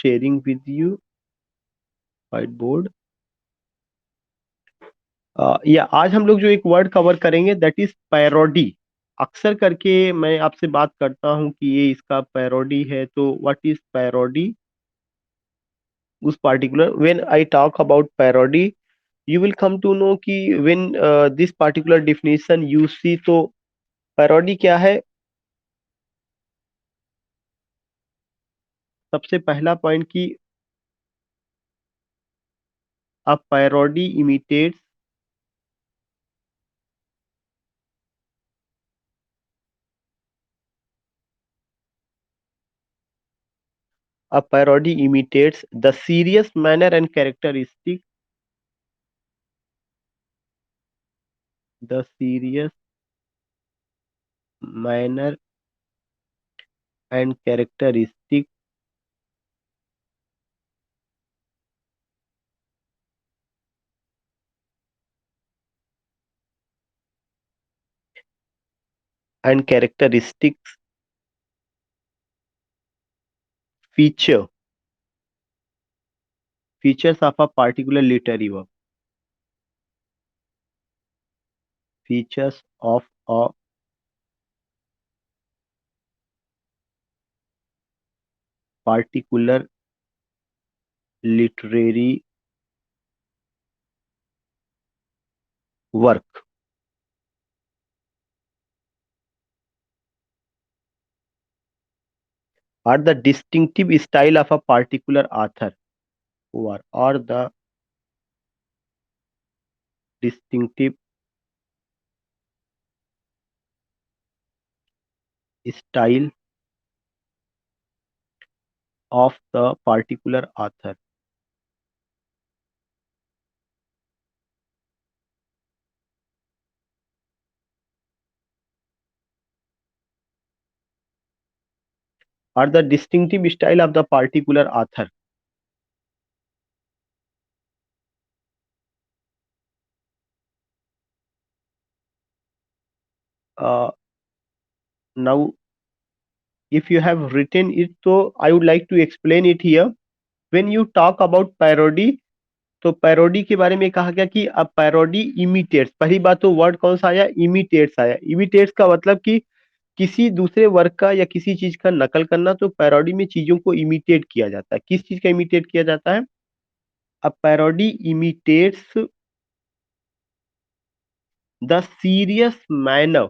sharing with you whiteboard. या आज हम लोग जो एक वर्ड कवर करेंगे दैट इज पैरोडी. अक्सर करके मैं आपसे बात करता हूं कि ये इसका पैरोडी है, तो व्हाट इज पैरोडी. उस particular when I talk about parody you will come to know कि when this particular definition you see, तो पैरोडी क्या है. सबसे पहला पॉइंट कि a parody imitates the serious manner and characteristic, the serious manner and characteristic and characteristics feature features of a particular literary work, features of a particular literary work or the distinctive style of a particular author, or the distinctive style of the particular author. Or the distinctive style of the particular author. Now, if you have written it, so I would like to explain it here. When you talk about parody, तो parody के बारे में कहा गया कि अब parody imitates. पहली बात तो वर्ड कौन सा आया, इमिटेट्स आया. इमिटेट्स का मतलब कि किसी दूसरे वर्क का या किसी चीज का नकल करना. तो पैरोडी में चीजों को इमिटेट किया जाता है. किस चीज का इमिटेट किया जाता है. अब parody imitates the serious manner.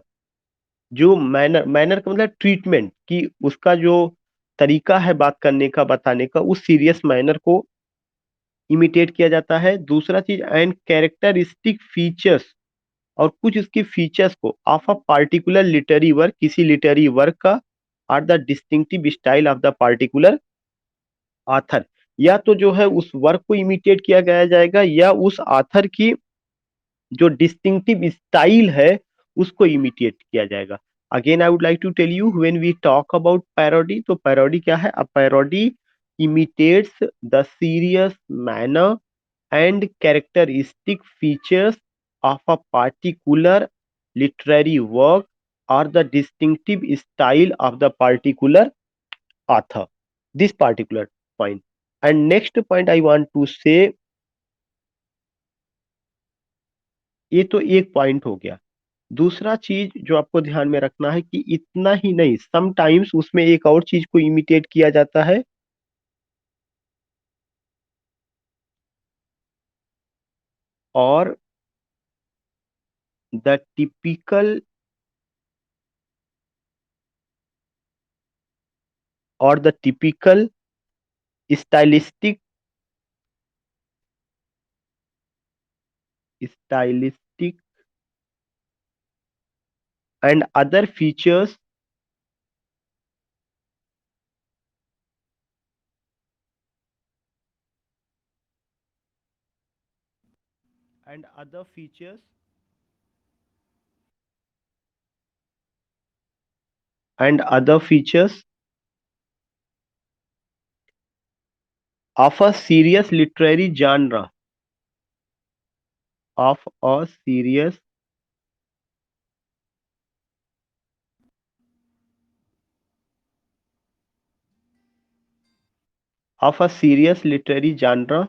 जो मैनर, मैनर का मतलब ट्रीटमेंट, कि उसका जो तरीका है बात करने का, बताने का, उस सीरियस मैनर को इमिटेट किया जाता है. दूसरा चीज एंड कैरेक्टरिस्टिक फीचर्स, और कुछ उसके फीचर्स को of a particular literary work, किसी लिटरेरी वर्क का, are the distinctive style of the particular author. या तो जो है उस वर्क को इमिटेट किया गया जाएगा, या उस ऑथर की जो डिस्टिंक्टिव स्टाइल है उसको इमिटेट किया जाएगा. Again I would like to tell you when we talk about parody, तो पैरोडी क्या है. A parody imitates the serious manner and characteristic features of a particular literary work or the distinctive style of the particular author. This particular point. And next point I want to say, ये तो एक point हो गया. दूसरा चीज जो आपको ध्यान में रखना है कि इतना ही नहीं, समटाइम्स उसमें एक और चीज को इमिटेट किया जाता है. और द टिपिकल और the typical stylistic stylistic and other features and other features and other features of a serious literary genre, of a serious of a serious literary genre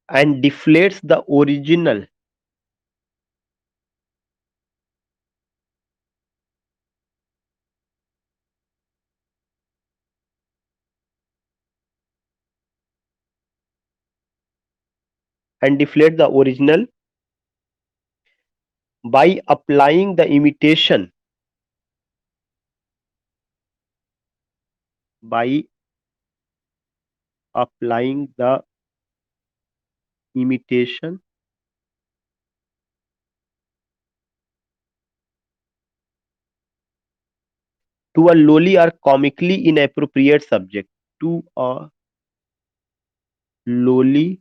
and deflates the original and deflate the original by applying the imitation by applying the imitation to a lowly or comically inappropriate subject, to a lowly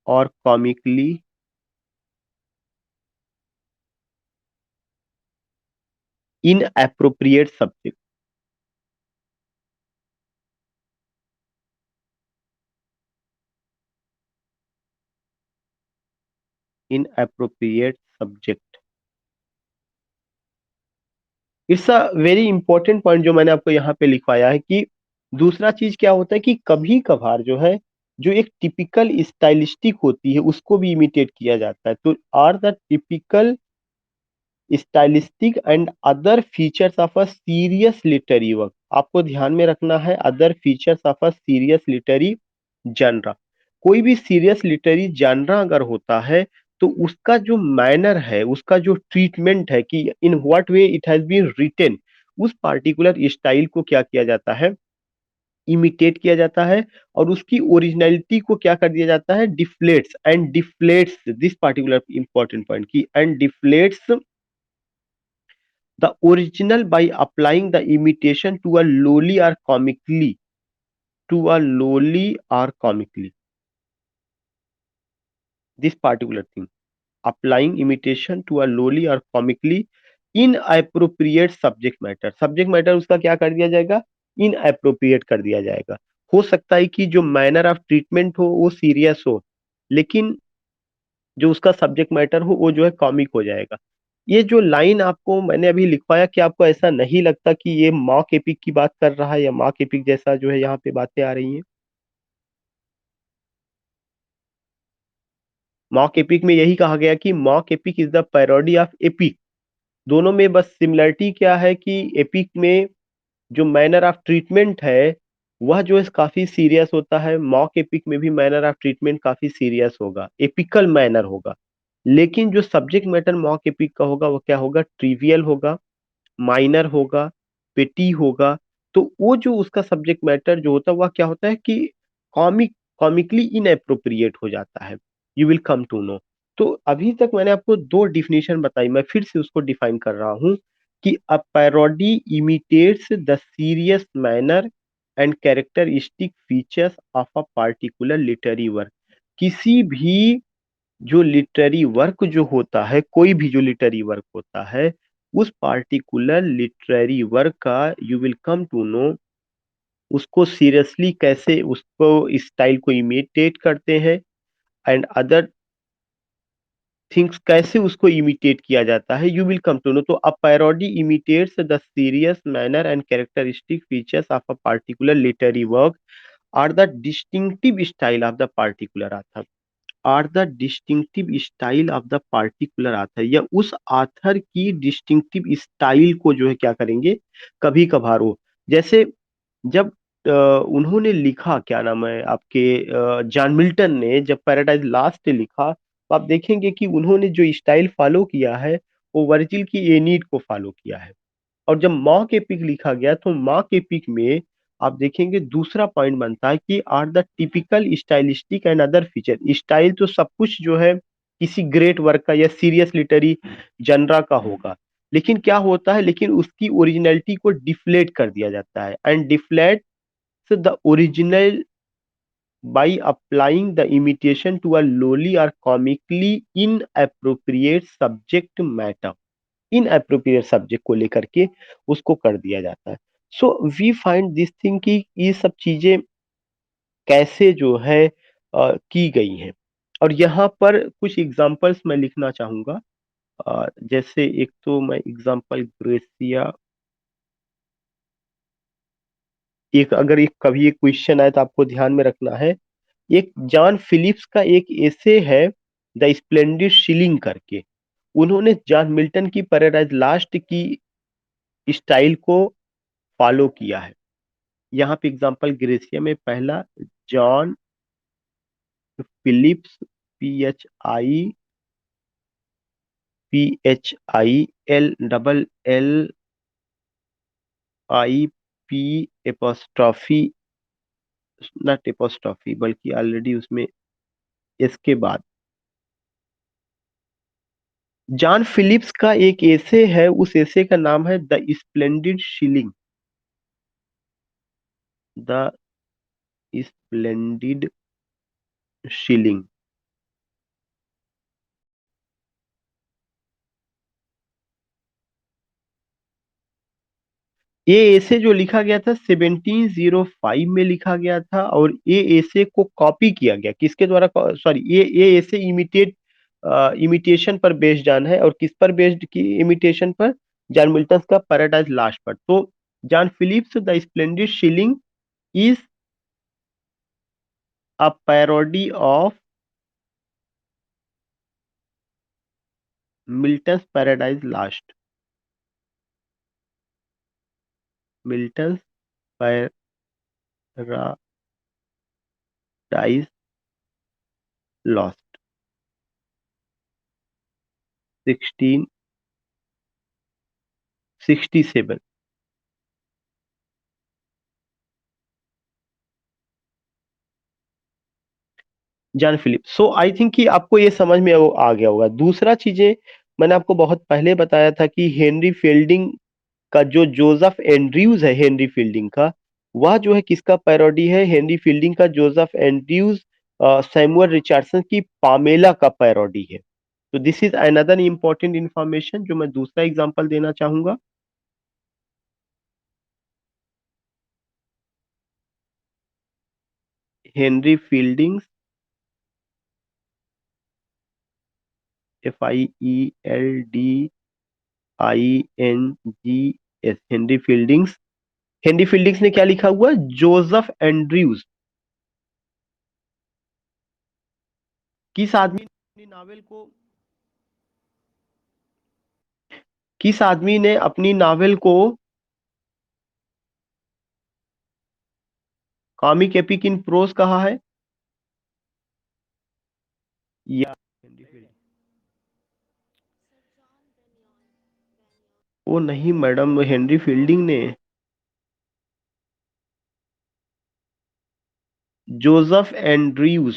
or comically inappropriate subject, inappropriate subject। It's a very important point जो मैंने आपको यहाँ पे लिखवाया है कि दूसरा चीज क्या होता है कि कभी कभार जो है जो एक टिपिकल स्टाइलिस्टिक होती है उसको भी इमिटेट किया जाता है। तो are the typical stylistic and other features of a serious literary work. आपको ध्यान में रखना है other features of a serious literary genre. कोई भी सीरियस लिटरेरी जानरा अगर होता है तो उसका जो मैनर है, उसका जो ट्रीटमेंट है कि in what way it has been written, उस पार्टिकुलर स्टाइल को क्या किया जाता है, इमिटेट किया जाता है। और उसकी ओरिजिनलिटी को क्या कर दिया जाता है, deflates and deflates this particular important point की and deflates the original by applying the imitation to a lowly or comically, to a lowly or comically, this particular thing, applying imitation to a lowly or comically inappropriate subject matter उसका क्या कर दिया जाएगा, inappropriate कर दिया जाएगा। हो सकता है कि जो मैनर ऑफ ट्रीटमेंट हो वो सीरियस हो, लेकिन जो उसका सब्जेक्ट मैटर हो वो जो है कॉमिक हो जाएगा। ये जो लाइन आपको मैंने अभी लिखवाया, कि आपको ऐसा नहीं लगता कि ये मॉक एपिक की बात कर रहा है या मॉक एपिक जैसा जो है यहाँ पे बातें आ रही हैं। मॉक एपिक में यही कहा गया कि mock epic is the parody of epic. दोनों में बस सिमिलरिटी क्या है कि एपिक में जो मैनर ऑफ ट्रीटमेंट है वह जो है काफी सीरियस होता है, मॉक एपिक में भी मैनर ऑफ ट्रीटमेंट काफी सीरियस होगा, एपिकल मैनर होगा। लेकिन जो सब्जेक्ट मैटर मॉक एपिक का होगा वो क्या होगा, ट्रिवियल होगा, माइनर होगा, पेटी होगा। तो वो जो उसका सब्जेक्ट मैटर जो होता है वह क्या होता है कि कॉमिकली इनएप्रोप्रिएट हो जाता है। You will come to know. तो अभी तक मैंने आपको दो डिफिनेशन बताई, मैं फिर से उसको डिफाइन कर रहा हूं कि अ parody imitates the serious manner and characteristic features of a particular literary work. किसी भी जो लिटरेरी वर्क जो होता है, कोई भी जो लिटरेरी वर्क होता है, उस पार्टिकुलर लिटरेरी वर्क का you will come to know उसको सीरियसली कैसे उसको स्टाइल को इमिटेट करते हैं एंड अदर थिंग्स कैसे उसको इमिटेट किया जाता है, you will come to know. तो a parody imitates the serious manner and characteristic features of a particular literary work or the distinctive style of the particular author, or the distinctive style of the particular author, या उस author की distinctive style को जो है क्या करेंगे, कभी कभार हो। जैसे जब उन्होंने लिखा, क्या नाम है आपके, जॉन मिल्टन ने जब पैराडाइज लास्ट लिखा तो आप देखेंगे कि उन्होंने जो स्टाइल फॉलो किया है वो वर्जिल की एनीड को फॉलो किया है। और जब मॉक एपिक लिखा गया तो मॉक एपिक में आप देखेंगे दूसरा पॉइंट बनता है कि are the typical stylistic and other feature. Style तो सब कुछ जो है किसी ग्रेट वर्क का या सीरियस लिटरी जनरा का होगा, लेकिन क्या होता है, लेकिन उसकी ओरिजिनलिटी को डिफ्लेट कर दिया जाता है and deflate the original by applying the imitation to a lowly or comically inappropriate subject matter। Inappropriate subject को लेकर के उसको कर दिया जाता है। So we find this thing कि ये सब चीजें कैसे जो है की गई हैं। और यहाँ पर कुछ एग्जांपल्स मैं लिखना चाहूंगा। जैसे एक तो मैं एग्जांपल ग्रेसिया, एक अगर एक कभी एक क्वेश्चन आए तो आपको ध्यान में रखना है। एक जॉन फिलिप्स का एक एसे है, द स्प्लेंडिड शिलिंग करके। उन्होंने जॉन मिल्टन की पैराडाइज लास्ट की स्टाइल को फॉलो किया है। यहाँ पे एग्जांपल ग्रेसिया में पहला, John Philips, PHILLLI, not apostrophe बल्कि ऑलरेडी उसमें इसके बाद जॉन फिलिप्स का एक एसे है, उस एसे का नाम है the splendid shilling. The splendid shilling. ये एसे जो लिखा गया था 1705 में लिखा गया था, और ये एसे को कॉपी किया गया किसके द्वारा, सॉरी, ये एसे इमिटेशन पर बेस्ड ऑन है। और किस पर बेस्ड की इमिटेशन पर? जॉन मिल्टन का पैराडाइज लास्ट पर। तो John Philips the splendid shilling is a parody of Milton Paradise Lost. Milton Paradise Lost 1667। John Philip. So I think कि आपको ये समझ में आ गया होगा। दूसरा चीजें मैंने आपको बहुत पहले बताया था कि हेनरी फील्डिंग का जो जोसेफ एंड्रयूज है, हेनरी फील्डिंग का, वह जो है किसका पैरोडी है? हेनरी फील्डिंग का जोसेफ एंड्रयूज सैमुअल रिचर्डसन की पामेला का पैरोडी है। तो this is another important information जो मैं दूसरा एग्जांपल देना चाहूंगा। Henry Fielding, FIELDINGS, Henry Fieldings. Henry Fieldings ने क्या लिखा हुआ? Joseph Andrews. किस आदमी ने अपनी नावल को किस आदमी ने अपनी नावल को कॉमिक एपिक इन प्रोज कहा है? या हेनरी फील्डिंग? ओ नहीं मैडम, हेनरी फील्डिंग ने। Joseph Andrews.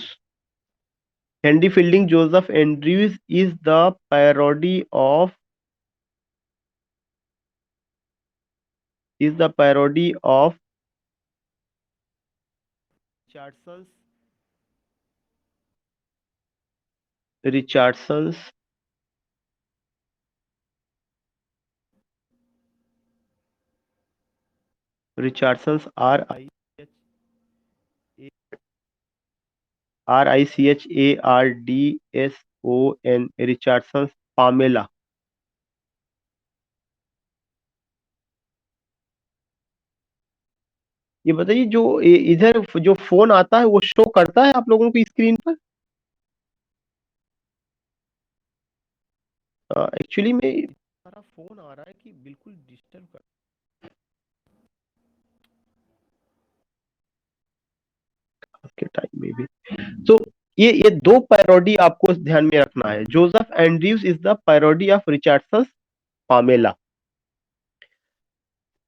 Henry Fielding Joseph Andrews is the parody of Richardson's Richardson's Richardson's RICHARDSON, Richardson's Pamela. ये बताइए, जो इधर जो फोन आता है वो शो करता है आप लोगों की स्क्रीन पर? एक्चुअली में सारा फोन आ रहा है कि बिल्कुल डिस्टर्ब कर के टाइम में भी। तो ये दो पैरोडी आपको ध्यान में रखना है। Joseph Andrews is the parody of Richardson Pamela.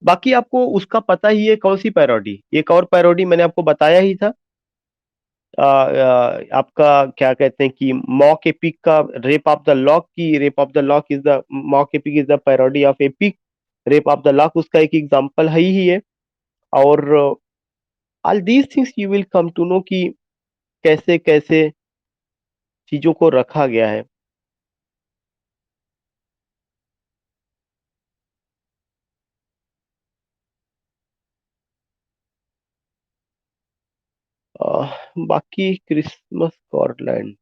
बाकी आपको उसका पता ही है कौन सी पैरोडी। एक और पैरोडी मैंने आपको बताया ही था। आपका क्या कहते हैं कि मॉक एपिक का रेप ऑफ द लॉक की, rape of the lock is the mock epic is the parody of epic. Rape of the lock उसका एक एग्जांपल है ही है। और all these things you will come to know कि कैसे कैसे चीजों को रखा गया है। बाकी क्रिसमस स्कॉटलैंड।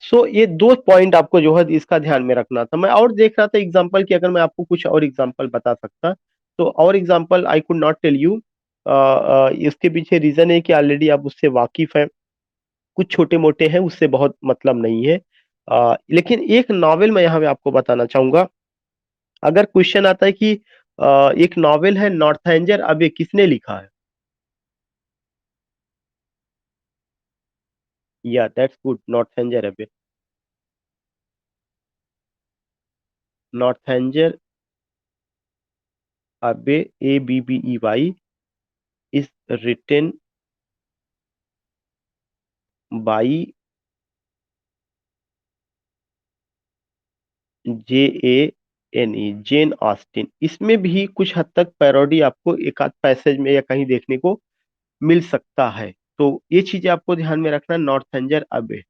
सो ये दो पॉइंट आपको जो है इसका ध्यान में रखना था। मैं और देख रहा था एग्जांपल कि अगर मैं आपको कुछ और एग्जांपल बता सकता तो और example I could not tell you. इसके पीछे रीजन है कि ऑलरेडी आप उससे वाकिफ हैं। कुछ छोटे मोटे हैं उससे बहुत मतलब नहीं है। लेकिन एक नॉवेल मैं यहाँ पे आपको बताना चाहूंगा। अगर क्वेश्चन आता है कि एक नॉवेल है नॉर्थेंजर अबे, किसने लिखा है? या दैट्स गुड, नॉर्थेंजर अबे। नॉर्थेंजर अबे, ABBEY is written by JANE, Jane Austen. इसमें भी कुछ हद तक पैरोडी आपको एक आध पैसेज में या कहीं देखने को मिल सकता है। तो ये चीजें आपको ध्यान में रखना। नॉर्थेंजर अबे,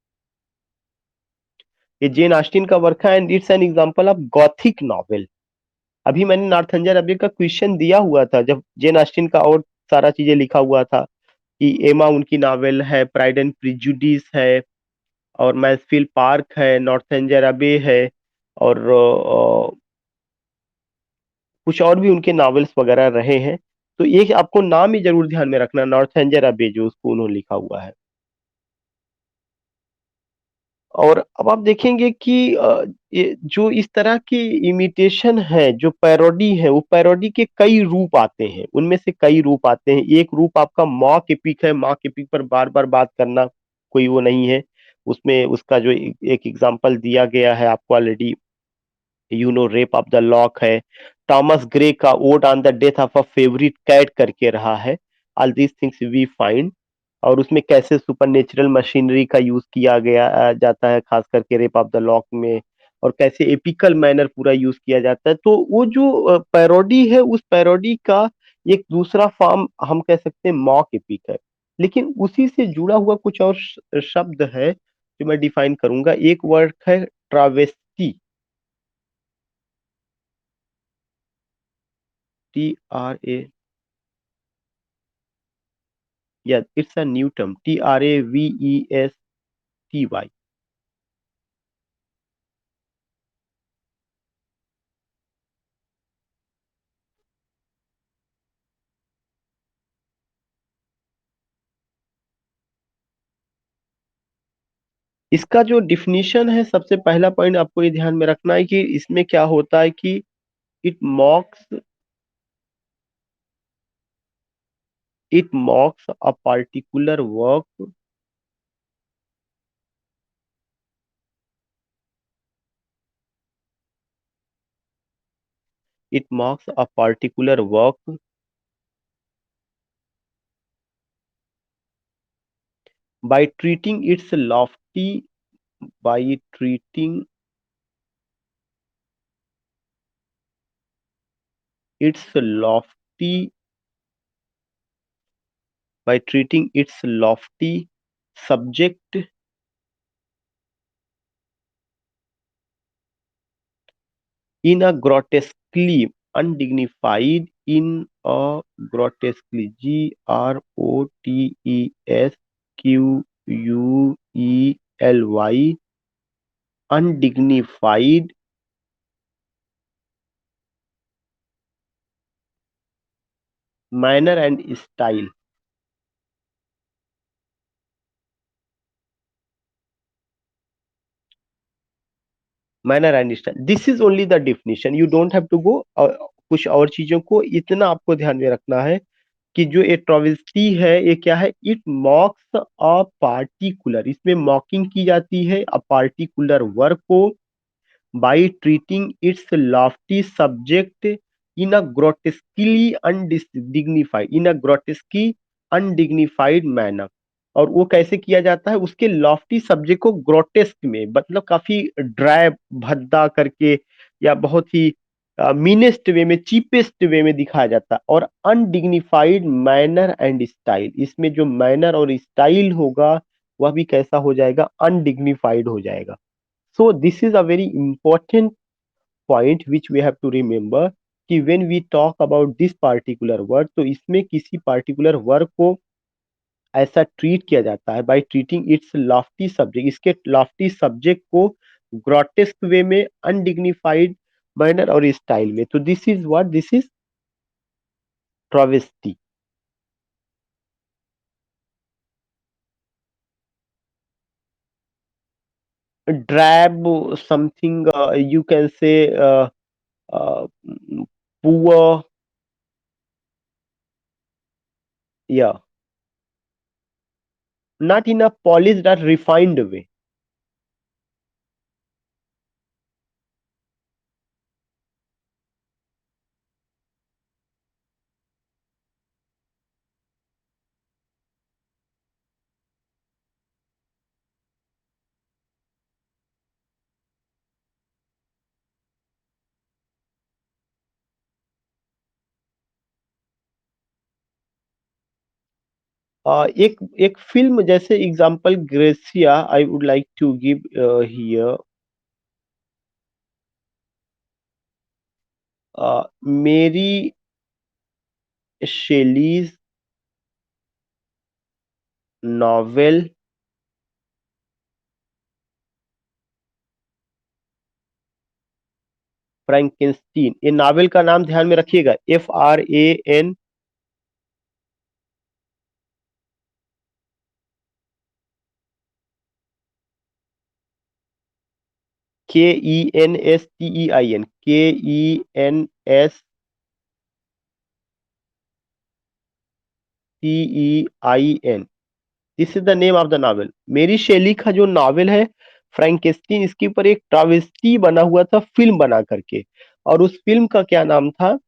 ये जेन ऑस्टिन का वर्क है and it's an example of Gothic novel. अभी मैंने नॉर्थेंजर अबे का क्वेश्चन दिया हुआ था जब जेन ऑस्टिन का और सारा चीजें लिखा हुआ था कि एमा उनकी नॉवेल है, प्राइड एंड प्रिजुडिस है, और मैसफील्ड पार्क है, नॉर्थेंजर अबे है, और कुछ और भी उनके नॉवेल्स वगैरह रहे हैं। तो ये आपको नाम ही जरूर ध्यान में रखना, नॉर्थेंजर अबे जो उसको उन्होंने लिखा हुआ है। और अब आप देखेंगे कि ये जो इस तरह की इमिटेशन है, जो पैरोडी है, वो पैरोडी के कई रूप आते हैं। उनमें से कई रूप आते हैं। एक रूप आपका मॉक एपिक है। मॉक एपिक पर बार बार बात करना कोई वो नहीं है। उसमें उसका जो एक एग्जांपल दिया गया है आपको already, rape of the lock है। थॉमस ग्रे का ode on the death of a favourite cat करके रहा है। All these things we find. और उसमें कैसे सुपरनेचुरल मशीनरी का यूज किया गया जाता है, खास करके रेप ऑफ द लॉक में, और कैसे एपिकल मैनर पूरा यूज किया जाता है। तो वो जो पैरोडी है, उस पैरोडी का एक दूसरा फॉर्म हम कह सकते हैं मॉक एपिक है। लेकिन उसी से जुड़ा हुआ कुछ और शब्द है जो मैं डिफाइन करूंगा। एक वर्ड है ट्रावेस्टी। TRA, yeah, it's a new term. TRAVESTY। इसका जो डिफिनीशन है, सबसे पहला पॉइंट आपको ये ध्यान में रखना है कि इसमें क्या होता है कि it मॉक्स it मॉक्स a particular work it मॉक्स a particular work by treating its lofty by treating its lofty subject in a grotesquely GROTESQUELY undignified manner and style। Manner and style, this is only the definition, you don't have to go. कुछ और चीजों को इतना आपको ध्यान में रखना है कि जो ये ट्रावेस्टी है, ये क्या है? इट मॉक्स अ पार्टिकुलर, इसमें मॉकिंग की जाती है अ पार्टिकुलर वर्क को by treating its lofty subject in a grotesquely undignified manner। और वो कैसे किया जाता है? उसके लॉफ्टी सब्जेक्ट को ग्रोटेस्क में, मतलब काफी ड्राई, भद्दा करके, या बहुत ही मीनेस्ट वे में, चीपेस्ट वे में दिखाया जाता है। और अनडिग्निफाइड मैनर एंड स्टाइल, इसमें जो मैनर और स्टाइल होगा वह भी कैसा हो जाएगा, अनडिग्निफाइड हो जाएगा। So this is a very important point which we have to remember कि when we talk about this particular word, तो इसमें किसी पार्टिकुलर वर्ड को ऐसा ट्रीट किया जाता है by treating its lofty subject, इसके लॉफ्टी सब्जेक्ट को ग्रोटेस्क वे में, अनडिग्निफाइड मैनर और स्टाइल में। तो this is what, this is travesty. Drab, something you can say poor, या not in a polished or refined way. एक एक film जैसे एग्जांपल ग्रेसिया I would like to give here. Mary Shelley's novel फ्रैंकेनस्टीन, ये novel का नाम ध्यान में रखिएगा, FRAN KENSTEIN, KENSTEIN, this is the name of the novel. मेरी शैली का जो नावल है फ्रैंकेस्टीन, इसके ऊपर एक ट्रावेस्टी बना हुआ था फिल्म बना करके, और उस फिल्म का क्या नाम था,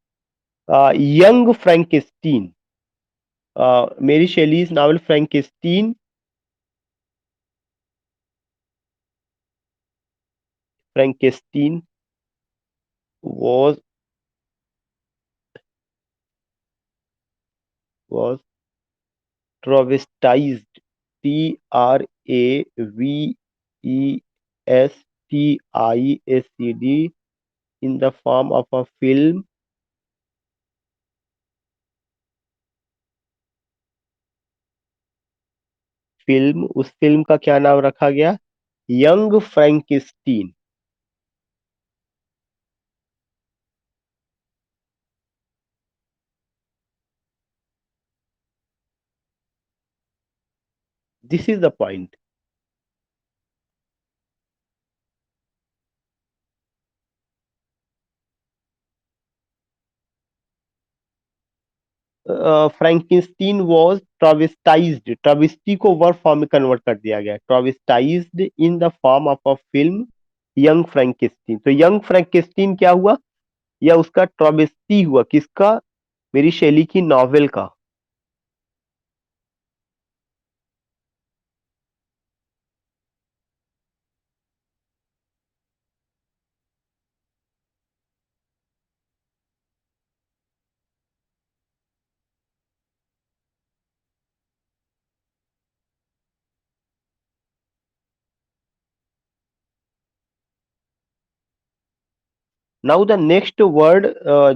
young Frankenstein. Mary Shelley's novel Frankenstein, Frankenstein was was travestized, TRAVESTISD, in the form of a film, उस फिल्म का क्या नाम रखा गया, young Frankenstein. This is the point. Frankenstein was travestized, travesty को वर्ब फॉर्म में कन्वर्ट कर दिया गया, travestized in the form of a film young Frankenstein. तो यंग फ्रैंकिस्टीन क्या हुआ, या उसका ट्राविस्टी हुआ, किसका, मेरी शैली की नॉवेल का। नाउ द नेक्स्ट वर्ड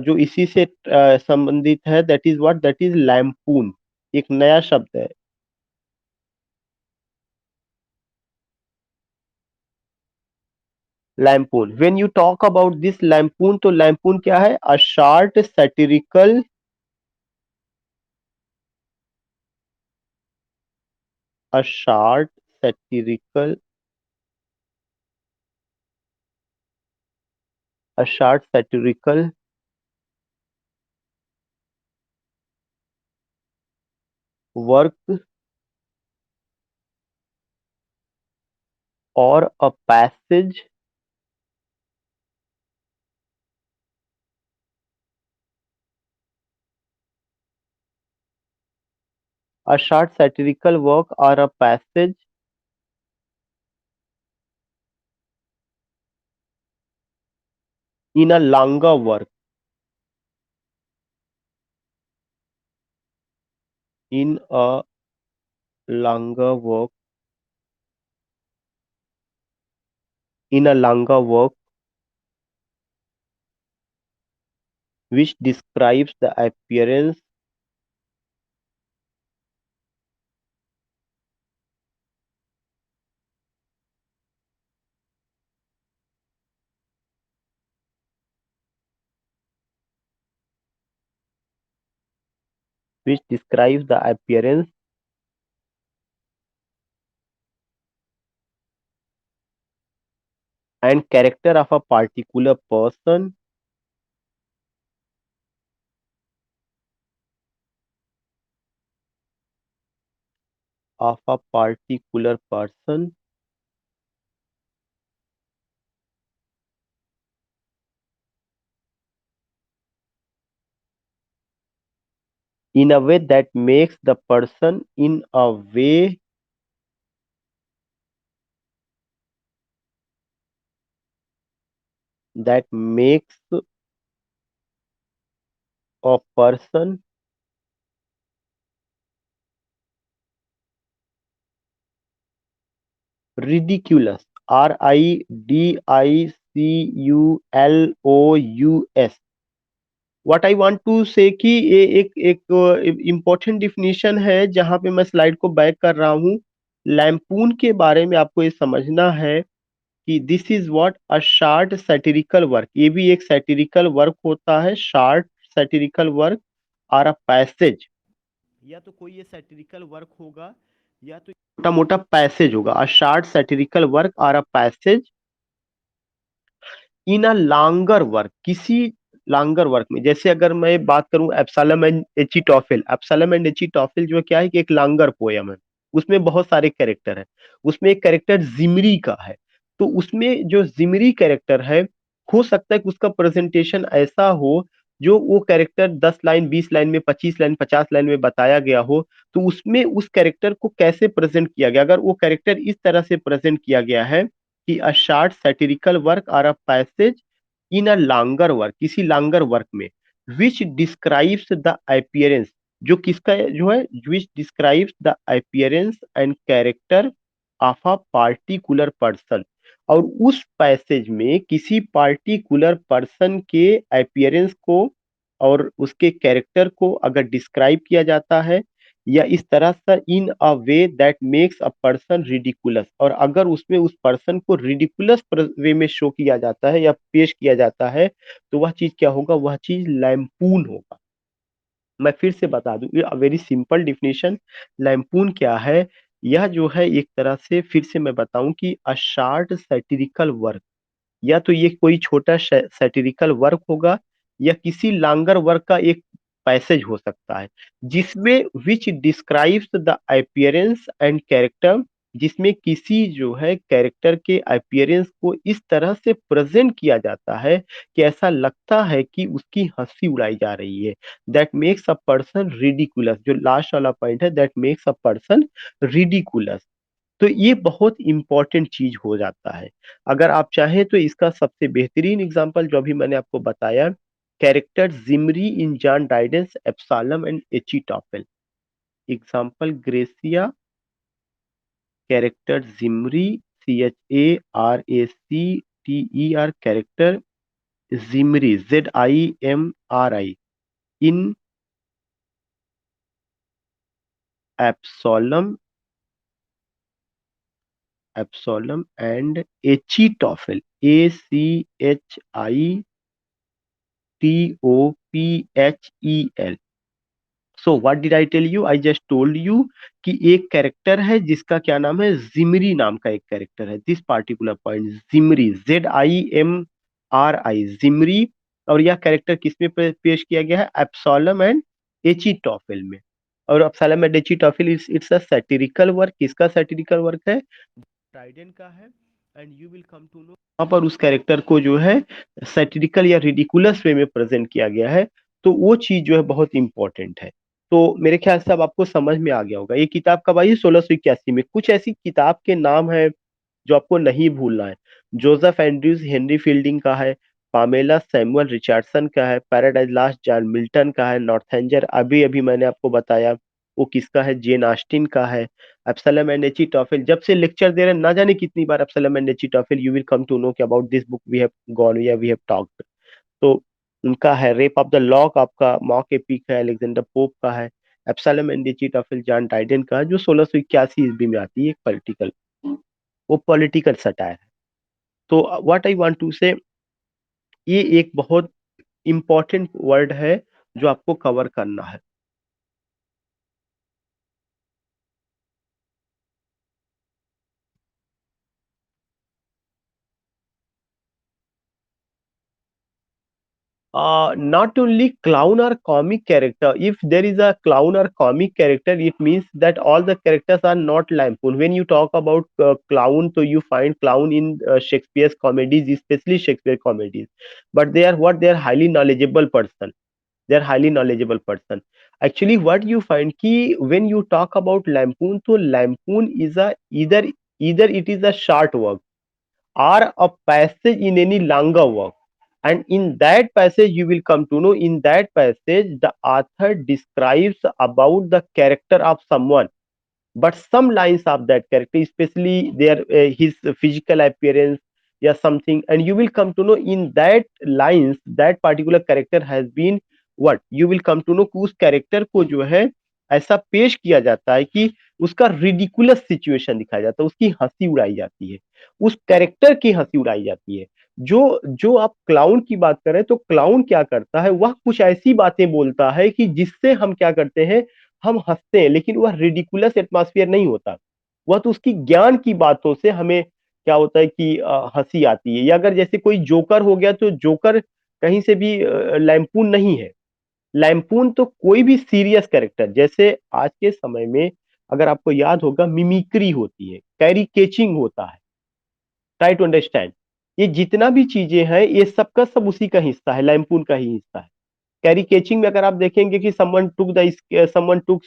जो इसी से संबंधित है, that is what, that is lampoon, एक नया शब्द है। Lampoon, when you talk about this lampoon, तो लैम्पून क्या है, a short satirical, a short satirical, a short satirical work और a passage, a short satirical work or a passage in a longer work, in a longer work, in a longer work which describes the appearance which describes the appearance and character of a particular person, of a particular person in a way that makes the person in a way that makes a person ridiculous, ridiculous. What I want to say कि ये एक एक important definition है, जहां पे मैं slide को back कर रहा हूँ। लैम्पून के बारे में आपको ये समझना है कि this is what a short satirical work, ये भी एक सैटिरिकल वर्क होता है, शार्ट सैटिरिकल वर्क और अ पैसेज, या तो कोई ये सैटिरिकल वर्क होगा या तो छोटा मोटा पैसेज होगा। अ शार्ट सैटिरिकल वर्क और a passage in a longer work, किसी लॉन्गर वर्क में, जैसे अगर मैं बात करूं Absalom and Achitophel, Absalom and Achitophel जो क्या है कि एक लॉन्गर पोयम है, उसमें बहुत सारे कैरेक्टर है। उसमें एक कैरेक्टर जिमरी का है, तो उसमें जो जिमरी कैरेक्टर है, हो सकता है कि उसका प्रेजेंटेशन ऐसा हो, जो वो कैरेक्टर 10 लाइन 20 लाइन में 25 लाइन 50 लाइन में बताया गया हो, तो उसमें उस कैरेक्टर को कैसे प्रेजेंट किया गया, अगर वो कैरेक्टर इस तरह से प्रेजेंट किया गया है कि अ शार्ट सैटिरिकल वर्क और a passage in a longer work, किसी लॉन्गर वर्क में, विच डिस्क्राइब्स द अपीयरेंस, जो किसका जो है, which describes the appearance and character of a particular person, और उस पैसेज में किसी पार्टिकुलर पर्सन के अपीयरेंस को और उसके कैरेक्टर को अगर डिस्क्राइब किया जाता है, या इस तरह से in a way that makes a person ridiculous, और अगर उसमें उस पर्सन को रिडिकुलस वे में शो किया जाता है या पेश किया जाता है, तो वह चीज क्या होगा, वह चीज लैम्पून होगा। मैं फिर से बता दूं, ये वेरी सिंपल डिफिनेशन। लैम्पून क्या है, यह जो है एक तरह से फिर से मैं बताऊं कि अ शार्ट सैटिरिकल वर्क, या तो ये कोई छोटा सैटिरिकल वर्क होगा, या किसी लॉन्गर वर्क का एक पैसेज हो सकता है, जिसमें which describes the appearance and character, जिसमें किसी जो है कैरेक्टर के अपीयरेंस को इस तरह से प्रेजेंट किया जाता है कि ऐसा लगता है कि उसकी हंसी उड़ाई जा रही है। That makes a person ridiculous, जो लास्ट वाला पॉइंट है, that makes a person ridiculous. तो ये बहुत इंपॉर्टेंट चीज हो जाता है। अगर आप चाहें तो इसका सबसे बेहतरीन एग्जांपल जो अभी मैंने आपको बताया, character Zimri in John Dryden's Absalom and Achitophel. Example gratia, character Zimri, CHARACTER, character Zimri, ZIMRI, in Absalom, Absalom and Achitophel, ACHITOPHEL। So what did I tell you, I just told you कि एक character है जिसका क्या नाम है, जिमरी नाम का एक कैरेक्टर है, दिस पार्टिकुलर पॉइंट जिमरी, ZIMRI, जिमरी। और यह कैरेक्टर किसमें पेश किया गया है, एब्सोलम एंड एचिटोफिल में। और Absalom and Achitophel it's a satirical work, किसका सैटिरिकल वर्क है, ट्राइडेंट का है। And you will come to know वहां पर उस कैरेक्टर को जो है सैटिरिकल या रिडिकुलस वे में प्रेजेंट किया गया है, तो वो चीज जो है बहुत इंपॉर्टेंट है। तो मेरे ख्याल से अब आपको समझ में आ गया होगा। ये किताब कब आई है, 1681 में। कुछ ऐसी किताब के नाम है जो आपको नहीं भूलना है। जोसेफ एंड्रयूज हेनरी फील्डिंग का है, पामेला सैमुअल रिचर्डसन का है, पैराडाइज लास्ट जॉन मिल्टन का है, नॉर्थेंजर अभी अभी मैंने आपको बताया वो किसका है, जेन ऑस्टिन का है। एब्सलम एंड एचिटोफेल, जब से लेक्चर दे रहे हैं ना जाने कितनी बार Absalom and Achitophel, you will come to know कि about this book we have gone या वी हैव टॉक्ड। तो उनका है रेप ऑफ द लॉक, आपका मॉक एपिक है, अलेक्जेंडर पोप का है। Absalom and Achitophel John Dryden का है, जो 1681 ईस्वी में आती है, एक पॉलिटिकल, वो पॉलिटिकल सटायर है। तो व्हाट आई वांट टू से, ये एक बहुत इंपॉर्टेंट वर्ड है जो आपको कवर करना है। Not only clown or comic character. If there is a clown or comic character, it means that all the characters are not lampoon. When you talk about clown, so you find clown in Shakespeare's comedies, especially Shakespeare comedies. But they are what? They are highly knowledgeable person. They are highly knowledgeable person. Actually, what you find ki when you talk about lampoon, so lampoon is a either it is a short work or a passage in any longer work, and in that passage you will come to know, in that passage the author describes about the character of someone, but some lines of that character, especially their his physical appearance, yeah, something, and you will come to know in that lines that particular character has been what you will come to know कि उस character को जो है ऐसा पेश किया जाता है कि उसका रिडिकुलस सिचुएशन दिखाया जाता है, उसकी हंसी उड़ाई जाती है, उस कैरेक्टर की हंसी उड़ाई जाती है। जो जो आप क्लाउन की बात करें तो क्लाउन क्या करता है, वह कुछ ऐसी बातें बोलता है कि जिससे हम क्या करते हैं, हम हंसते हैं, लेकिन वह रिडिकुलस एटमॉस्फेयर नहीं होता। वह तो उसकी ज्ञान की बातों से हमें क्या होता है कि हंसी आती है। या अगर जैसे कोई जोकर हो गया तो जोकर कहीं से भी लैम्पून नहीं है। लैम्पून तो कोई भी सीरियस कैरेक्टर, जैसे आज के समय में अगर आपको याद होगा मिमिक्री होती है, कैरिकेचिंग होता है, ट्राई टू अंडरस्टैंड, ये जितना भी चीजें हैं ये सबका सब उसी का हिस्सा है, लैम्पून का ही हिस्सा है। कैरिकेचिंग में अगर आप देखेंगे कि someone took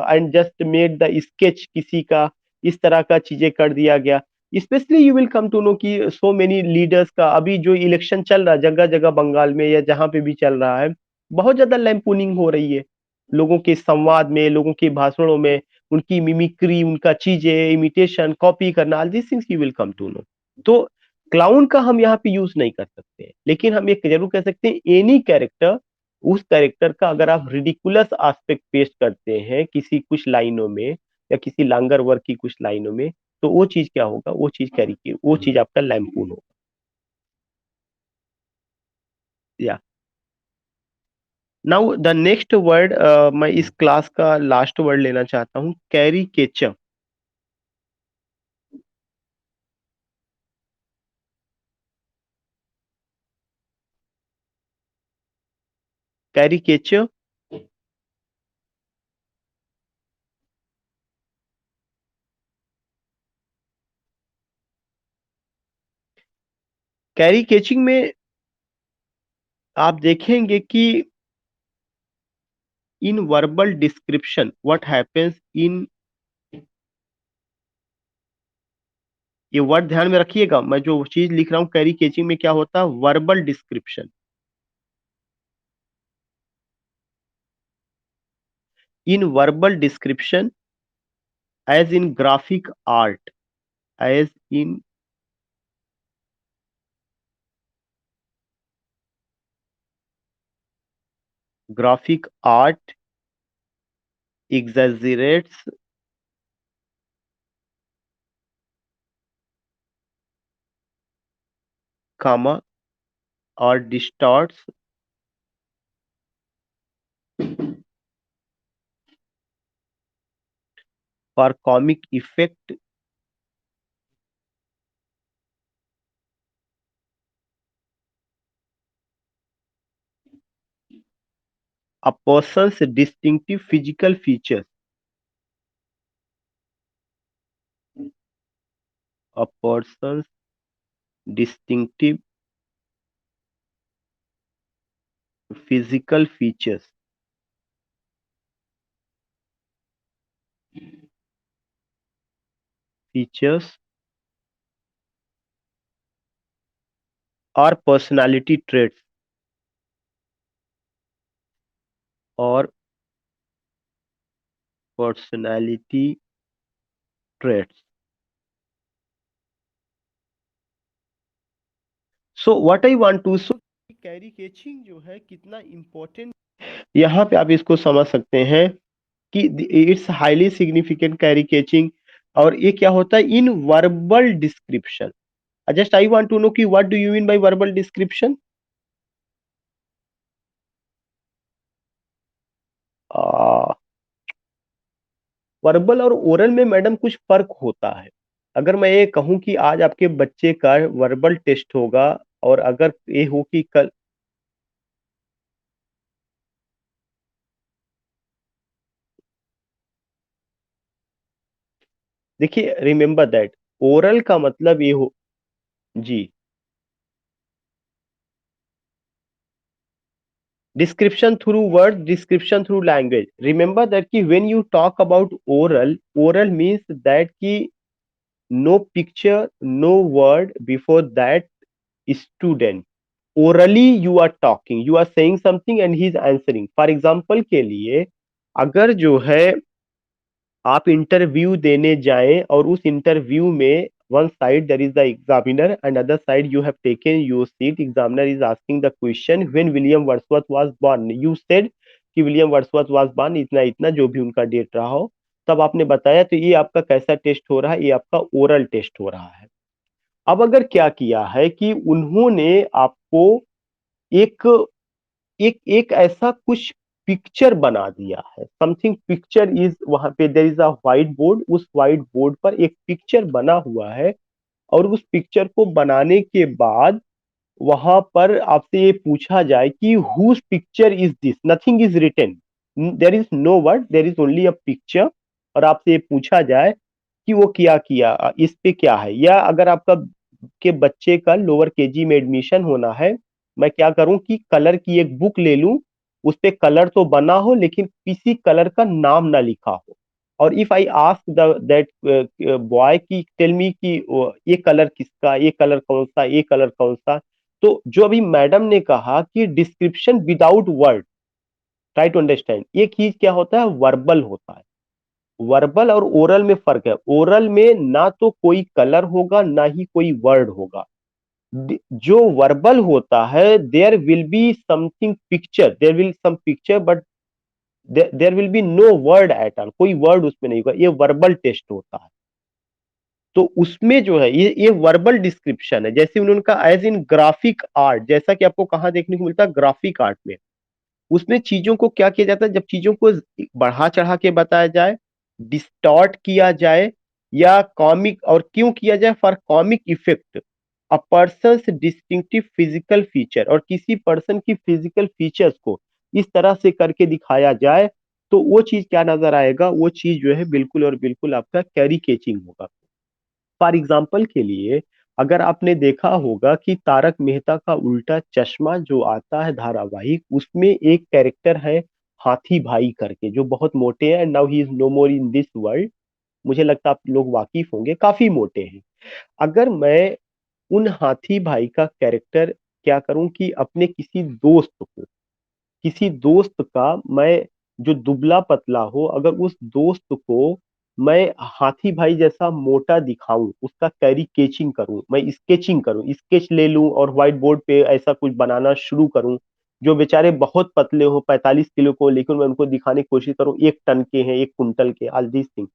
and just made the sketch किसी का, इस तरह का चीजें कर दिया गया। Specially you will come to know कि सो मेनी लीडर्स का अभी जो इलेक्शन चल रहा है जगह जगह बंगाल में या जहां पे भी चल रहा है, बहुत ज्यादा लैंपूनिंग हो रही है, लोगों के संवाद में, लोगों के भाषणों में, उनकी मिमिक्री, उनका चीजें इमिटेशन कॉपी करना, all this things you will come to know. तो क्लाउन का हम यहाँ पे यूज नहीं कर सकते, लेकिन हम ये जरूर कह सकते हैं एनी कैरेक्टर, उस कैरेक्टर का अगर आप रिडिकुलस एस्पेक्ट पेश करते हैं किसी कुछ लाइनों में या किसी लांगर वर्क की कुछ लाइनों में, तो वो चीज क्या होगा, वो चीज कैरी की, वो चीज आपका लैम्पून होगा। या नाउ द नेक्स्ट वर्ड, मैं इस क्लास का लास्ट वर्ड लेना चाहता हूँ, कैरिकेचर। कैरिकेचर, कैरिकेचिंग में आप देखेंगे कि in verbal description what happens in, ये वर्ड ध्यान में रखिएगा, मैं जो चीज लिख रहा हूँ कैरी केचिंग में क्या होता है, verbal description. In verbal description as in graphic art, as in graphic art exaggerates, comma, or distorts for comic effect a person's distinctive physical features, a person's distinctive physical features और personality traits, और personality traits. So what I want to so, caricaturing जो है कितना important, यहाँ पे आप इसको समझ सकते हैं कि it's highly significant carry catching. और ये क्या होता है in verbal description. Just I want to know कि what do you mean by verbal description. Verbal और ओरल में मैडम कुछ फर्क होता है। अगर मैं ये कहूं कि आज आपके बच्चे का वर्बल टेस्ट होगा, और अगर ये हो कि कल, देखिए रिमेंबर दैट ओरल का मतलब ये हो। जी, description through word, description through language. Remember that कि when you talk about oral, oral means that कि no picture, no word before that student. Orally you are talking, you are saying something and he is answering. For example के लिए, अगर जो है आप interview देने जाएं और उस इंटरव्यू में one side there is the examiner and other side you have taken your seat, examiner is asking the question when William Wordsworth was born, you said कि विलियम वर्ड्सवर्थ वाज बोर्न इतना इतना जो भी उनका date रहा हो, तब आपने बताया। तो ये आपका कैसा टेस्ट हो रहा है, ये आपका ओरल टेस्ट हो रहा है। अब अगर क्या किया है कि उन्होंने आपको एक एक एक ऐसा कुछ पिक्चर बना दिया है, समथिंग पिक्चर इज, वहां पे there is a white board, उस व्हाइट बोर्ड पर एक पिक्चर बना हुआ है। और उस पिक्चर को बनाने के बाद वहां पर आपसे ये पूछा जाए कि whose picture is this, nothing is written, there is no word, there is only a picture. और आपसे ये पूछा जाए कि वो क्या किया, इस पे क्या है। या अगर आपका के बच्चे का लोअर केजी में एडमिशन होना है, मैं क्या करूं कि कलर की एक बुक ले लूं, उस पे कलर तो बना हो लेकिन किसी कलर का नाम ना लिखा हो। और if I ask the that boy की टेल मी कि ये कलर किसका, ये कलर कौन सा, ये कलर कौन सा, तो जो अभी मैडम ने कहा कि description without word, try to understand, ये चीज क्या होता है, वर्बल होता है। वर्बल और ओरल में फर्क है, ओरल में ना तो कोई कलर होगा ना ही कोई वर्ड होगा। जो वर्बल होता है there will be something picture, there will some picture, but there will be no word at all, कोई वर्ड उसमें नहीं होगा, ये वर्बल टेस्ट होता है। तो उसमें जो है ये वर्बल डिस्क्रिप्शन है, जैसे उन्होंने कहा एज इन ग्राफिक आर्ट, जैसा कि आपको कहाँ देखने को मिलता है, ग्राफिक आर्ट में। उसमें चीजों को क्या किया जाता है, जब चीजों को बढ़ा चढ़ा के बताया जाए, डिस्टॉर्ट किया जाए, या कॉमिक, और क्यों किया जाए, for comic effect, a person distinctive physical feature, और किसी पर्सन की फिजिकल फीचर्स को इस तरह से करके दिखाया जाए, तो वो चीज क्या नजर आएगा, वो चीज जो है बिल्कुल और बिल्कुल आपका कैरी केचिंग होगा। फॉर एग्जाम्पल के लिए, अगर आपने देखा होगा कि तारक मेहता का उल्टा चश्मा जो आता है धारावाहिक, उसमें एक कैरेक्टर है हाथी भाई करके, जो बहुत मोटे हैं, now he is no more in this world. मुझे लगता है आप लोग वाकिफ होंगे, काफी मोटे हैं। अगर मैं उन हाथी भाई का कैरेक्टर क्या करूं कि अपने किसी दोस्त को, किसी दोस्त का मैं, जो दुबला पतला हो, अगर उस दोस्त को मैं हाथी भाई जैसा मोटा दिखाऊं, उसका कैरी केचिंग करूं, मैं स्केचिंग करूं, स्केच ले लूं और व्हाइट बोर्ड पे ऐसा कुछ बनाना शुरू करूं, जो बेचारे बहुत पतले हो, 45 किलो को, लेकिन मैं उनको दिखाने की कोशिश करूं 1 टन के हैं, 1 कुंटल के, ऑल दिस थिंग।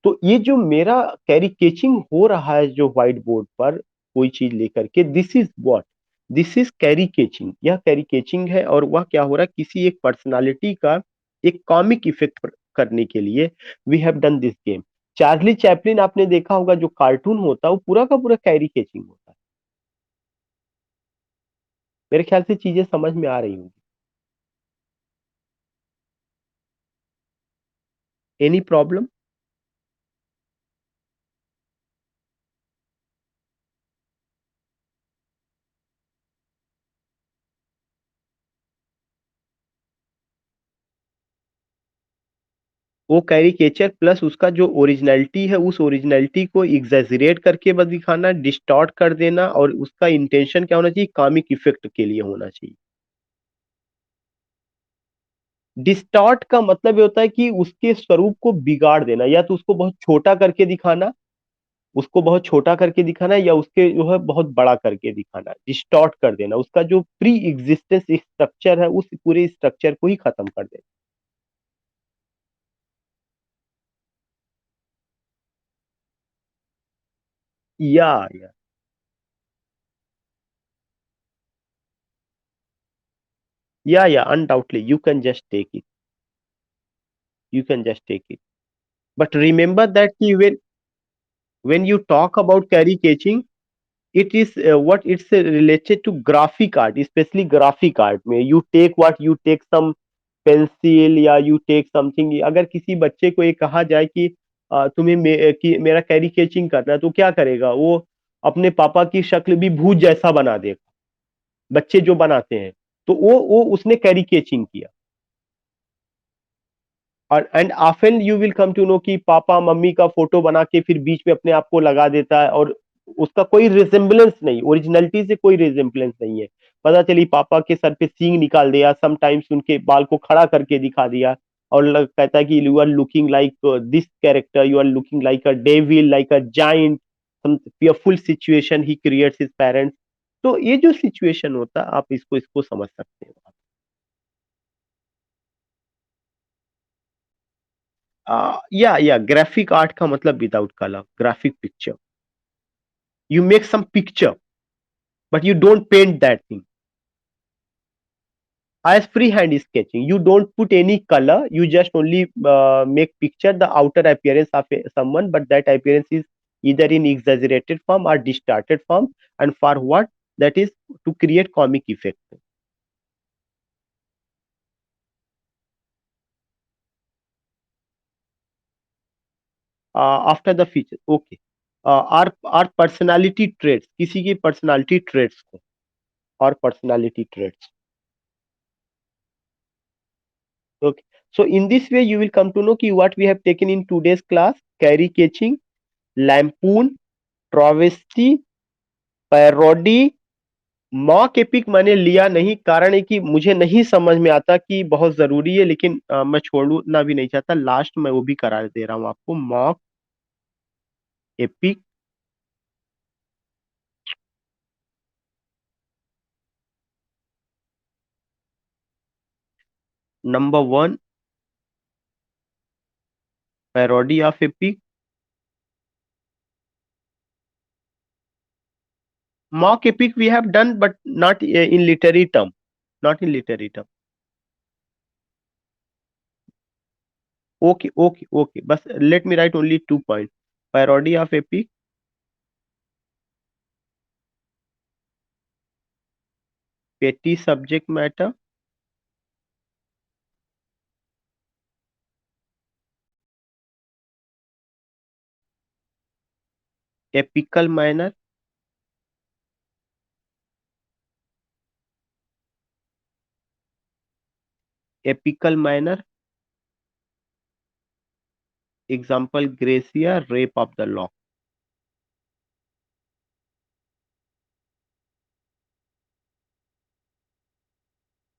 तो ये जो मेरा कैरी केचिंग हो रहा है जो व्हाइट बोर्ड पर कोई चीज लेकर के, this is what, this is carry catching, यह कैरी केचिंग है। और वह क्या हो रहा है, किसी एक पर्सनालिटी का एक कॉमिक इफेक्ट करने के लिए we have done this game. Charlie Chaplin आपने देखा होगा, जो कार्टून होता है वो पूरा का पूरा कैरी केचिंग होता है। मेरे ख्याल से चीजें समझ में आ रही होंगी। Any problem. वो कैरिकेचर प्लस उसका जो ओरिजिनलिटी है, उस ओरिजिनलिटी को एग्जैजरेट करके बस दिखाना, डिस्टॉर्ट कर देना, और उसका इंटेंशन क्या होना चाहिए, कॉमिक इफेक्ट के लिए होना चाहिए। डिस्टॉर्ट का मतलब ये होता है कि उसके स्वरूप को बिगाड़ देना, या तो उसको बहुत छोटा करके दिखाना, उसको बहुत छोटा करके दिखाना, या उसके जो है बहुत बड़ा करके दिखाना, डिस्टॉर्ट कर देना, उसका जो प्री एग्जिस्टेंस स्ट्रक्चर है उस पूरे स्ट्रक्चर को ही खत्म कर देना। या या undoubtedly you can just take it, you can just take it, but remember that when you talk about carry catching, it is what it's related to graphic art, especially graphic art में you take what you take some pencil, या you take something. अगर किसी बच्चे को ये कहा जाए कि तुम्हें कि मेरा कैरी कैचिंग करना है, तो क्या करेगा वो, अपने पापा की शक्ल भी भूत जैसा बना देगा, बच्चे जो बनाते हैं, तो वो उसने कैरी कैचिंग किया। और and often you will come to know कि पापा मम्मी का फोटो बना के फिर बीच में अपने आप को लगा देता है, और उसका कोई रिजेम्बलेंस नहीं, ओरिजिनलिटी से कोई रिजेम्बलेंस नहीं है। पता चली पापा के सर पे सींग निकाल दिया, समटाइम्स उनके बाल को खड़ा करके दिखा दिया, और कहता है कि you are looking like this character, you are looking like a devil, like a giant, some fearful situation he creates his parents. तो ये जो सिचुएशन होता है, आप इसको इसको समझ सकते हैं। या ग्राफिक आर्ट का मतलब without colour, graphic picture, you make some picture but you don't paint that thing. As freehand sketching, you don't put any color, you just only make picture the outer appearance of someone, but that appearance is either in exaggerated form or distorted form, and for what, that is to create comic effect. After the feature, okay, our personality traits, किसी की personality traits को, और personality traits, okay. So in this way you will come to know ki what we have taken in today's class: carry catching, lampoon, travesty, parody. Mock epic मैंने लिया नहीं, कारण है कि मुझे नहीं समझ में आता कि बहुत जरूरी है, लेकिन मैं छोड़ना भी नहीं चाहता, लास्ट में वो भी करा दे रहा हूँ आपको, mock epic. Number one, parody of epic. Mock epic we have done but not in literary term, not in literary term. Okay okay okay, बस let me write only 2 point: parody of epic, petty subject matter, epical manner, epical manner, example gratia, rape of the law,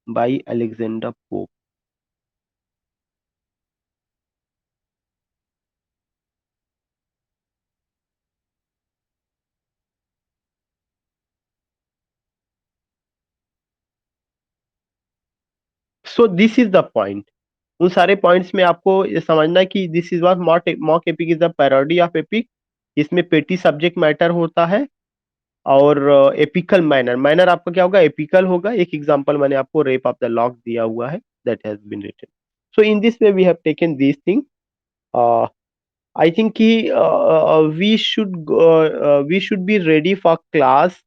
by Alexander Pope. So this is the point, उन सारे points में आपको ये समझना है कि this is what mock epic is the parody of epic. इसमें पेटी सब्जेक्ट मैटर होता है, और एपिकल मैनर, मैनर आपका क्या होगा, एपिकल होगा। एक एग्जांपल मैंने आपको रेप ऑफ द लॉक दिया हुआ है, that has been written. So in this way we have taken this thing. I think कि we should be ready for class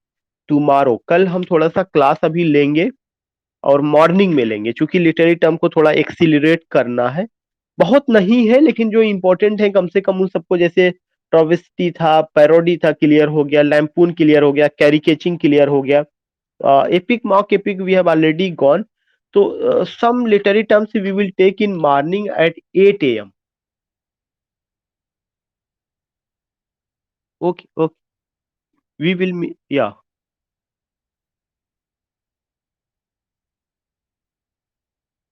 tomorrow. कल हम थोड़ा सा क्लास अभी लेंगे, और मॉर्निंग में लेंगे, क्योंकि लिटरेरी टर्म को थोड़ा एक्सीलरेट करना है। बहुत नहीं है, लेकिन जो इंपॉर्टेंट है कम से कम उन सबको, जैसे ट्रोविस्टी था, पैरोडी था, क्लियर हो गया, लैम्पून क्लियर हो गया, कैरिकेचिंग क्लियर हो गया, epic mock epic we have already gone. तो some literary terms we will take in morning at 8 AM। Okay, okay. We will meet. Yeah.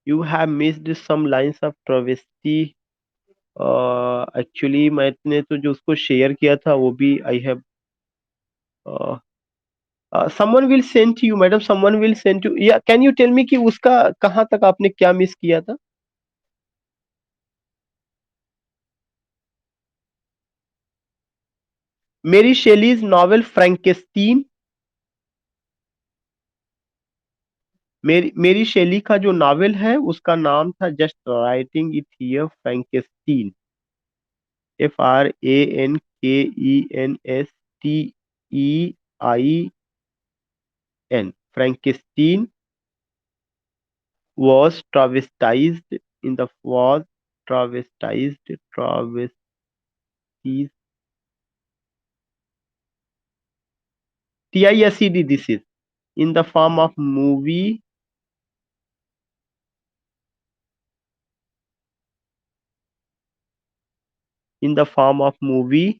You have missed some lines of travesty. Actually मैंने तो जो उसको share किया था वो भी I have someone will send to you madam, someone will send to, या can you tell me कि उसका कहाँ तक आपने क्या मिस किया था? मेरी शेलीज नॉवेल फ्रैंकेस्टीन। मेरी शेली का जो नॉवेल है उसका नाम था, just writing it here, Frankenstein. FRANKESTEIN, Frankenstein was travestized in the was travestized TISED, this is in the form of movie, in the form of movie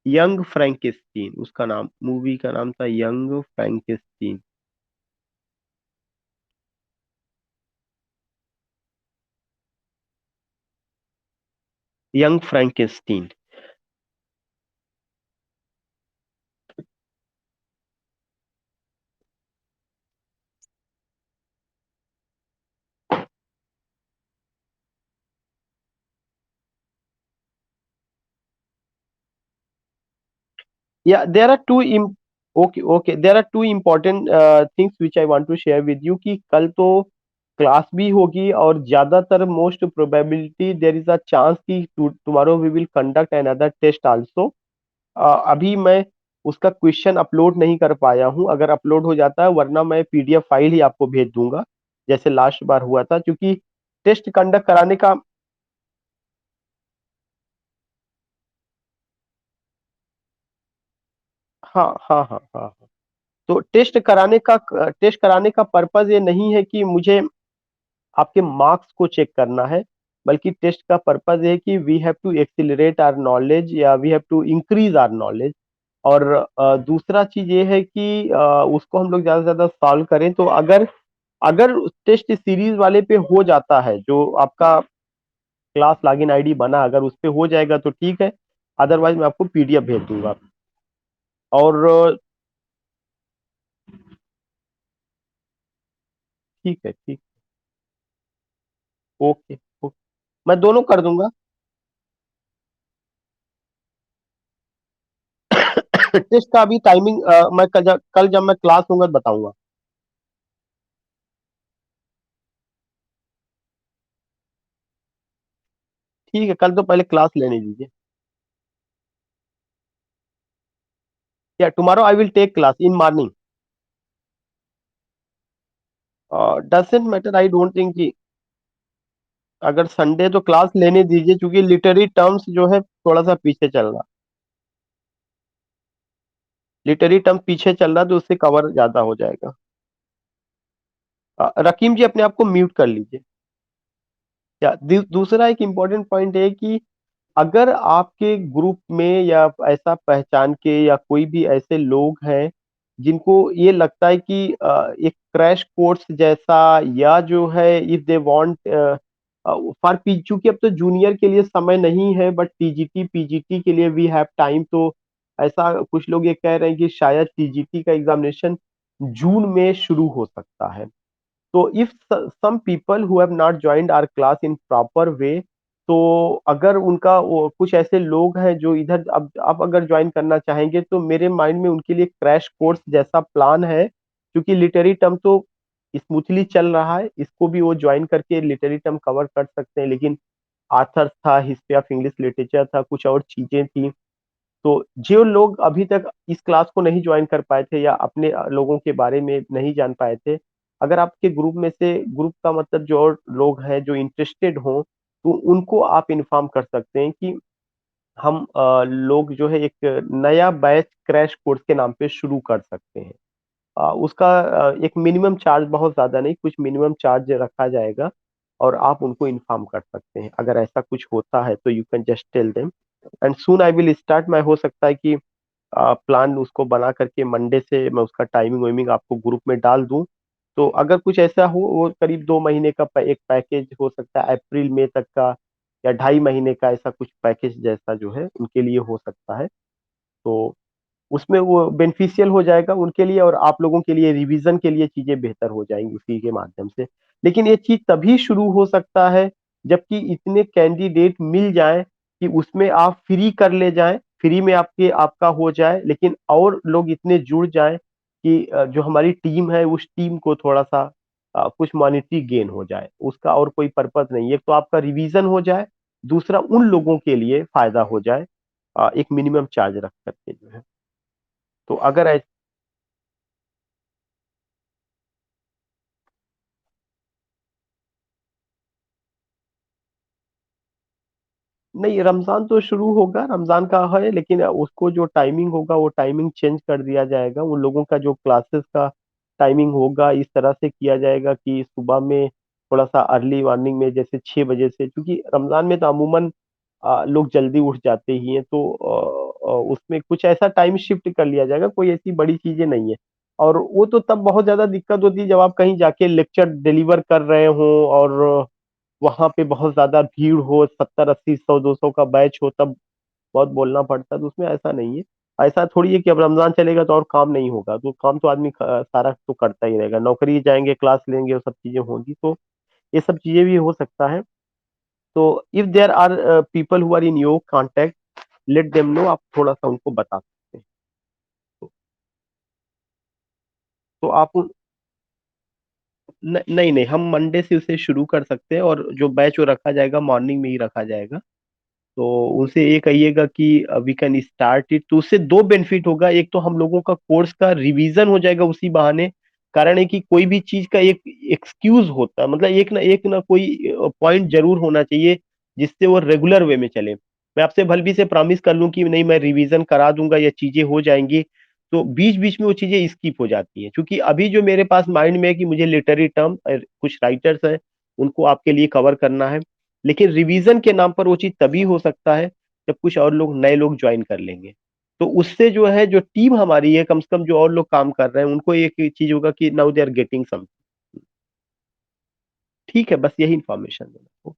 young Frankenstein, उसका नाम, movie का नाम था young Frankenstein. Young Frankenstein. Yeah, there are okay, okay, there are two important things which I want to share with you कि कल तो class भी होगी, और ज्यादातर most probability there is a chance कि tomorrow we will conduct another test also. अभी मैं उसका क्वेश्चन अपलोड नहीं कर पाया हूं, अगर अपलोड हो जाता है, वरना मैं PDF फाइल ही आपको भेज दूंगा जैसे लास्ट बार हुआ था, क्योंकि टेस्ट कंडक्ट कराने का। हाँ हाँ हाँ हाँ हाँ। तो टेस्ट कराने का पर्पज ये नहीं है कि मुझे आपके मार्क्स को चेक करना है, बल्कि टेस्ट का पर्पज है कि we have to accelerate our knowledge, या we have to increase our knowledge. और दूसरा चीज ये है कि उसको हम लोग ज्यादा से ज्यादा सॉल्व करें। तो अगर अगर टेस्ट सीरीज वाले पे हो जाता है, जो आपका क्लास लॉगिन आईडी बना, अगर उस पे हो जाएगा तो ठीक है, अदरवाइज मैं आपको PDF भेज दूंगा। और ठीक है, ठीक। ओके, ओके, मैं दोनों कर दूंगा। टेस्ट का अभी टाइमिंग मैं कल जब मैं क्लास लूंगा तो बताऊंगा। ठीक है, कल तो पहले क्लास लेने दीजिए। या tomorrow I will take class in morning. Doesn't matter, I don't think कि अगर संडे तो क्लास लेने दीजिए, क्योंकि लिटरेरी टर्म्स जो है थोड़ा सा पीछे चल रहा, लिटरेरी टर्म पीछे चल रहा, तो उससे कवर ज्यादा हो जाएगा। रकीम जी, अपने आप को म्यूट कर लीजिए। या दूसरा एक इम्पोर्टेंट पॉइंट है कि अगर आपके ग्रुप में या ऐसा पहचान के या कोई भी ऐसे लोग हैं जिनको ये लगता है कि एक क्रैश कोर्स जैसा, या जो है if they want for P, चूंकि अब तो जूनियर के लिए समय नहीं है, बट TGT PGT के लिए वी हैव टाइम। तो ऐसा कुछ लोग ये कह रहे हैं कि शायद TGT का एग्जामिनेशन जून में शुरू हो सकता है। तो if some people who have not joined our class in proper way, तो अगर उनका कुछ ऐसे लोग हैं जो इधर अब अगर ज्वाइन करना चाहेंगे, तो मेरे माइंड में उनके लिए क्रैश कोर्स जैसा प्लान है, क्योंकि लिटरेरी टर्म तो स्मूथली चल रहा है, इसको भी वो ज्वाइन करके लिटरेरी टर्म कवर कर सकते हैं। लेकिन आथर्स था, हिस्ट्री ऑफ इंग्लिश लिटरेचर था, कुछ और चीजें थी। तो जो लोग अभी तक इस क्लास को नहीं ज्वाइन कर पाए थे, या अपने लोगों के बारे में नहीं जान पाए थे, अगर आपके ग्रुप में से, ग्रुप का मतलब जो और लोग हैं जो इंटरेस्टेड हों, तो उनको आप इन्फॉर्म कर सकते हैं कि हम लोग जो है एक नया बैच क्रैश कोर्स के नाम पे शुरू कर सकते हैं। उसका एक मिनिमम चार्ज, बहुत ज्यादा नहीं, कुछ मिनिमम चार्ज रखा जाएगा, और आप उनको इन्फॉर्म कर सकते हैं। अगर ऐसा कुछ होता है तो you can just tell them. And soon I will start. मैं हो सकता है कि प्लान उसको बना करके मंडे से मैं उसका टाइमिंग वाइमिंग आपको ग्रुप में डाल दूं। तो अगर कुछ ऐसा हो, वो करीब 2 महीने का एक पैकेज हो सकता है, अप्रैल मई तक का, या 2.5 महीने का, ऐसा कुछ पैकेज जैसा जो है उनके लिए हो सकता है। तो उसमें वो बेनिफिशियल हो जाएगा उनके लिए, और आप लोगों के लिए रिवीजन के लिए चीजें बेहतर हो जाएंगी उसी के माध्यम से। लेकिन ये चीज तभी शुरू हो सकता है जबकि इतने कैंडिडेट मिल जाएं कि उसमें आप फ्री कर ले जाएं, फ्री में आपका हो जाए, लेकिन और लोग इतने जुड़ जाएं कि जो हमारी टीम है उस टीम को थोड़ा सा कुछ मॉनेटरी गेन हो जाए। उसका और कोई पर्पज नहीं है, एक तो आपका रिवीजन हो जाए, दूसरा उन लोगों के लिए फायदा हो जाए एक मिनिमम चार्ज रख करके जो है। तो अगर नहीं, रमजान तो शुरू होगा, रमजान का है, लेकिन उसको जो टाइमिंग होगा वो टाइमिंग चेंज कर दिया जाएगा। उन लोगों का जो क्लासेस का टाइमिंग होगा इस तरह से किया जाएगा कि सुबह में थोड़ा सा अर्ली मॉर्निंग में, जैसे 6 बजे से, क्योंकि रमजान में तो अमूमन लोग जल्दी उठ जाते ही हैं, तो उसमें कुछ ऐसा टाइम शिफ्ट कर लिया जाएगा, कोई ऐसी बड़ी चीजें नहीं है। और वो तो तब बहुत ज्यादा दिक्कत होती है जब आप कहीं जाके लेक्चर डिलीवर कर रहे हो और वहां पे बहुत ज्यादा भीड़ हो, 70 80 100 200 का बैच हो, तब बहुत बोलना पड़ता है। तो उसमें ऐसा नहीं है। ऐसा थोड़ी है कि अब रमजान चलेगा तो और काम नहीं होगा, तो काम तो आदमी सारा तो करता ही रहेगा, नौकरी जाएंगे, क्लास लेंगे, वो सब चीजें होंगी, तो ये सब चीजें भी हो सकता है। तो if there are people who are in your contact, let them know, आप थोड़ा सा उनको बता सकते हैं। तो, तो आप नहीं नहीं, हम मंडे से उसे शुरू कर सकते हैं, और जो बैच वो रखा जाएगा मॉर्निंग में ही रखा जाएगा। तो उनसे ये कहिएगा कि वी कैन स्टार्ट इट। तो उससे दो बेनिफिट होगा, एक तो हम लोगों का कोर्स का रिवीजन हो जाएगा उसी बहाने। कारण है कि कोई भी चीज का एक एक्सक्यूज होता है, मतलब एक ना कोई पॉइंट जरूर होना चाहिए जिससे वो रेगुलर वे में चले। मैं आपसे भलभी से प्रॉमिस कर लूं कि नहीं मैं रिवीजन करा दूंगा या चीजें हो जाएंगी, तो बीच बीच में वो चीजें स्किप हो जाती हैं। क्योंकि अभी जो मेरे पास माइंड में है कि मुझे लिटरेरी टर्म कुछ राइटर्स हैं उनको आपके लिए कवर करना है, लेकिन रिवीजन के नाम पर वो चीज तभी हो सकता है जब कुछ और लोग, नए लोग ज्वाइन कर लेंगे। तो उससे जो है, जो टीम हमारी है, कम से कम जो और लोग काम कर रहे हैं उनको एक चीज होगा कि now they are getting some. ठीक है, बस यही इंफॉर्मेशन देना।